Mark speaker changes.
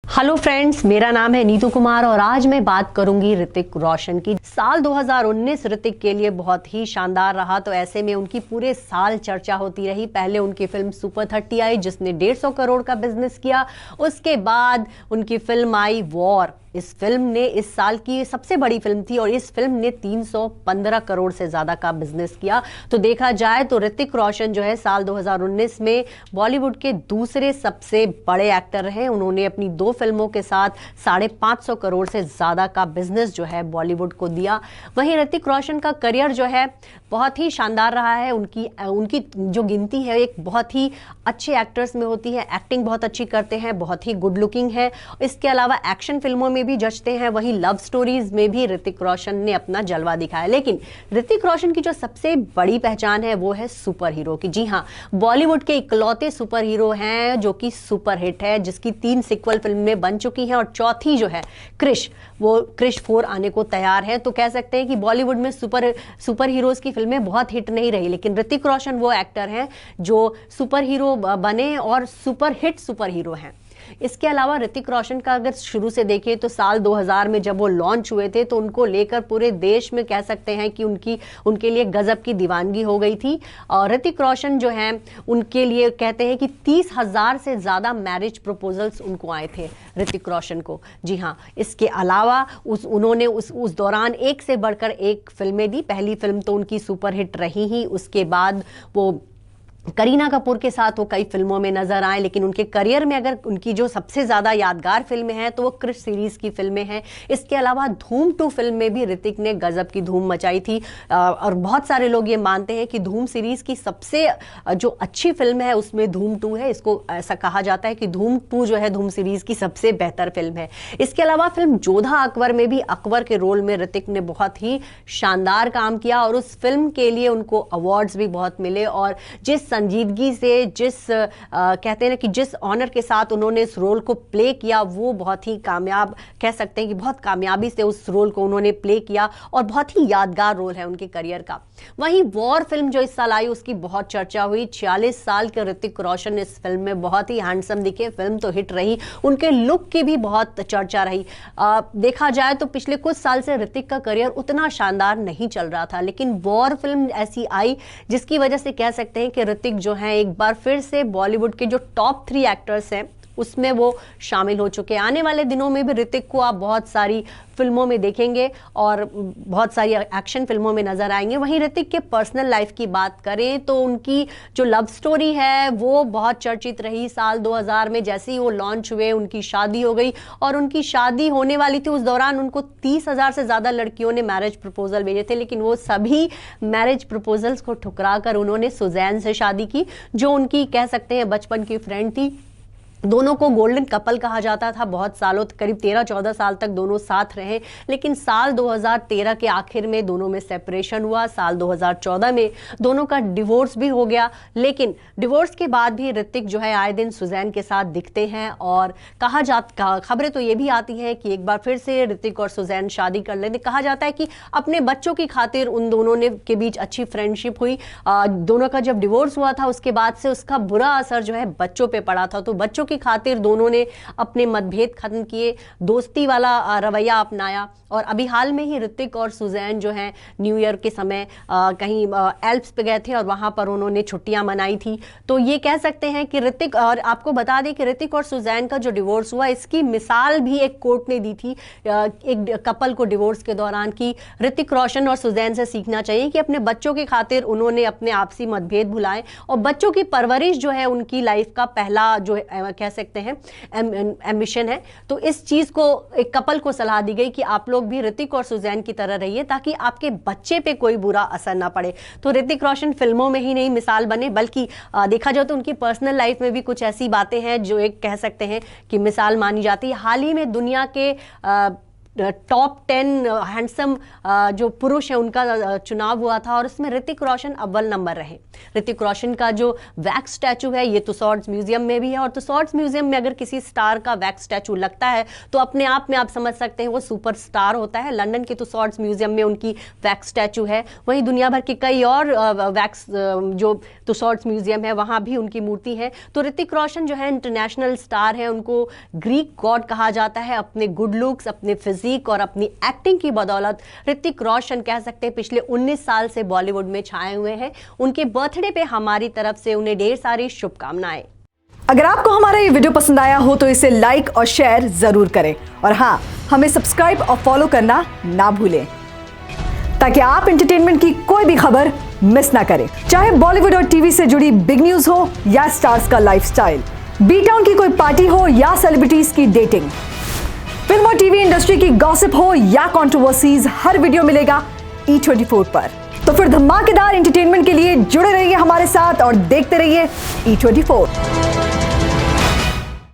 Speaker 1: Hello friends, मेरा नाम है नीतू कुमार और आज मैं बात करूंगी ऋतिक रोशन की। साल 2019 ऋतिक के लिए बहुत ही शानदार रहा, तो ऐसे में उनकी पूरे साल चर्चा होती रही। पहले उनकी फिल्म सुपर 30 आई जिसने 150 करोड़ का बिजनेस किया। उसके बाद उनकी फिल्म आई वॉर। इस फिल्म ने इस साल की सबसे बड़ी फिल्म थी और इस फिल्म ने 315 करोड़ से ज्यादा का बिजनेस किया। तो देखा जाए तो ऋतिक रोशन जो है साल 2019 में बॉलीवुड के दूसरे सबसे बड़े एक्टर रहे। उन्होंने अपनी 2 फिल्मों के साथ 550 करोड़ से ज्यादा का बिजनेस जो है बॉलीवुड को दिया। वहीं ऋतिक रोशन का करियर जो है बहुत ही शानदार रहा है। उनकी जो गिनती है एक बहुत ही अच्छे एक्टर्स में होती है। एक्टिंग बहुत अच्छी करते हैं, बहुत ही गुड लुकिंग है। इसके अलावा एक्शन फिल्मों में भी जचते हैं, वहीं लव स्टोरीज में भी ऋतिक रोशन ने अपना जलवा दिखाया। लेकिन ऋतिक रोशन की जो सबसे बड़ी पहचान है वो है सुपर हीरो की। जी हाँ, बॉलीवुड के इकलौते सुपर हीरो हैं जो कि सुपर हिट है, जिसकी 3 सीक्वल फिल्में बन चुकी हैं और चौथी जो है क्रिश, वो क्रिश 4 आने को तैयार है। तो कह सकते हैं कि बॉलीवुड में सुपर हीरोज की फिल्में बहुत हिट नहीं रही, लेकिन ऋतिक रोशन वो एक्टर हैं जो सुपर हीरो बने और सुपर हिट सुपर हीरो हैं। इसके अलावा ऋतिक रोशन का अगर शुरू से देखें तो साल 2000 में जब वो लॉन्च हुए थे तो उनको लेकर पूरे देश में कह सकते हैं कि उनके लिए गजब की दीवानगी हो गई थी। और ऋतिक रोशन जो हैं उनके लिए कहते हैं कि 30,000 से ज़्यादा मैरिज प्रपोजल्स उनको आए थे ऋतिक रोशन को। जी हाँ, इसके अलावा उन्होंने उस दौरान एक से बढ़कर एक फिल्में दी। पहली फिल्म तो उनकी सुपर हिट रही ही, उसके बाद वो करीना कपूर के साथ वो कई फिल्मों में नजर आए। लेकिन उनके करियर में अगर उनकी जो सबसे ज्यादा यादगार फिल्में हैं तो वो क्रिश सीरीज की फिल्में हैं। इसके अलावा धूम 2 फिल्म में भी ऋतिक ने गजब की धूम मचाई थी। और बहुत सारे लोग ये मानते हैं कि धूम सीरीज की सबसे जो अच्छी फिल्म है उसमें धूम 2 है। इसको ऐसा कहा जाता है कि धूम 2 जो है धूम सीरीज की सबसे बेहतर फिल्म है। इसके अलावा फिल्म जोधा अकबर में भी अकबर के रोल में ऋतिक ने बहुत ही शानदार काम किया और उस फिल्म के लिए उनको अवार्ड्स भी बहुत मिले। और जिस संजीदगी से, कहते हैं ना कि जिस ऑनर के साथ उन्होंने इस रोल को प्ले किया, वो बहुत ही कामयाब, कह सकते हैं कि बहुत कामयाबी से उस रोल को उन्होंने प्ले किया और बहुत ही यादगार रोल है उनके करियर का। वहीं वॉर फिल्म जो इस साल आई उसकी बहुत चर्चा हुई। 46 साल के ऋतिक रोशन इस फिल्म में बहुत ही हैंडसम दिखे। फिल्म तो हिट रही, उनके लुक की भी बहुत चर्चा रही। देखा जाए तो पिछले कुछ साल से ऋतिक का करियर उतना शानदार नहीं चल रहा था, लेकिन वॉर फिल्म ऐसी आई जिसकी वजह से कह सकते हैं कि ऋतिक जो है एक बार फिर से बॉलीवुड के जो टॉप 3 एक्टर्स हैं उसमें वो शामिल हो चुके हैं। आने वाले दिनों में भी ऋतिक को आप बहुत सारी फिल्मों में देखेंगे और बहुत सारी एक्शन फिल्मों में नजर आएंगे। वहीं ऋतिक के पर्सनल लाइफ की बात करें तो उनकी जो लव स्टोरी है वो बहुत चर्चित रही। साल 2000 में जैसे ही वो लॉन्च हुए उनकी शादी हो गई और उनकी शादी होने वाली थी। उस दौरान उनको 30,000 से ज्यादा लड़कियों ने मैरिज प्रपोजल भेजे थे, लेकिन वो सभी मैरिज प्रपोजल्स को ठुकरा कर उन्होंने सुजैन से शादी की, जो उनकी कह सकते हैं बचपन की फ्रेंड थी। दोनों को गोल्डन कपल कहा जाता था। बहुत सालों, करीब 13-14 साल तक दोनों साथ रहे, लेकिन साल 2013 के आखिर में दोनों में सेपरेशन हुआ। साल 2014 में दोनों का डिवोर्स भी हो गया, लेकिन डिवोर्स के बाद भी ऋतिक जो है आए दिन सुजैन के साथ दिखते हैं और खबरें तो ये भी आती हैं कि एक बार फिर से ऋतिक और सुजैन शादी कर लेते। कहा जाता है कि अपने बच्चों की खातिर उन दोनों ने के बीच अच्छी फ्रेंडशिप हुई। दोनों का जब डिवोर्स हुआ था उसके बाद से उसका बुरा असर जो है बच्चों पे पड़ा था, तो बच्चों की खातिर दोनों ने अपने मतभेद खत्म किए, दोस्ती वाला रवैया अपनाया। और अभी हाल में ही ऋतिक और सुजैन जो हैं न्यू ईयर के समय कहीं एल्प्स पे गए थे और वहां पर उन्होंने छुट्टियां मनाई थी। तो ये कह सकते हैं कि ऋतिक, और आपको बता दें कि ऋतिक और सुजैन का जो डिवोर्स हुआ इसकी मिसाल भी एक कोर्ट ने दी थी एक कपल को डिवोर्स के दौरान, की ऋतिक रोशन और सुजैन से सीखना चाहिए कि अपने बच्चों की खातिर उन्होंने अपने आपसी मतभेद भुलाए और बच्चों की परवरिश जो है उनकी लाइफ का पहला जो कह सकते हैं एम्बिशन है। तो इस चीज को एक कपल को सलाह दी गई कि आप लोग भी ऋतिक और सुजैन की तरह रहिए ताकि आपके बच्चे पे कोई बुरा असर ना पड़े। तो ऋतिक रोशन फिल्मों में ही नहीं मिसाल बने, बल्कि देखा जाए तो उनकी पर्सनल लाइफ में भी कुछ ऐसी बातें हैं जो एक कह सकते हैं कि मिसाल मानी जाती है। हाल ही में दुनिया के टॉप 10 हैंडसम जो पुरुष है उनका चुनाव हुआ था और उसमें ऋतिक रोशन अव्वल नंबर रहे। ऋतिक रोशन का जो वैक्स स्टैचू है ये तुसॉड्स म्यूजियम में भी है, और तुसॉड्स म्यूजियम में अगर किसी स्टार का वैक्स स्टैचू लगता है तो अपने आप में आप समझ सकते हैं वो सुपरस्टार होता है। लंदन के तुसॉड्स म्यूजियम में उनकी वैक्स स्टैचू है, वहीं दुनिया भर के कई और वैक्स जो तुसॉड्स म्यूजियम है वहां भी उनकी मूर्ति है। तो ऋतिक रोशन जो है इंटरनेशनल स्टार है, उनको ग्रीक गॉड कहा जाता है। अपने गुड लुक्स, अपने फिजिक और अपनी एक्टिंग की बदौलत ऋतिक रोशन कह सकते हैं पिछले 19 साल से बॉलीवुड में छाए हुए हैं। उनके बर्थडे पे हमारी तरफ से उन्हें ढेर सारी शुभकामनाएं।
Speaker 2: अगर आपको हमारा ये वीडियो पसंद आया हो तो इसे लाइक और शेयर जरूर करें, और हाँ, हमें सब्सक्राइब और फॉलो करना ना भूलें ताकि आप एंटरटेनमेंट की कोई भी खबर मिस ना करें, चाहे बॉलीवुड और टीवी से जुड़ी बिग न्यूज हो या स्टार्स का लाइफस्टाइल, बी टाउन की कोई पार्टी हो या सेलिब्रिटीज की डेटिंग, फिल्म और टीवी इंडस्ट्री की गॉसिप हो या कंट्रोवर्सीज, हर वीडियो मिलेगा E24 पर। तो फिर धमाकेदार एंटरटेनमेंट के लिए जुड़े रहिए हमारे साथ और देखते रहिए E24।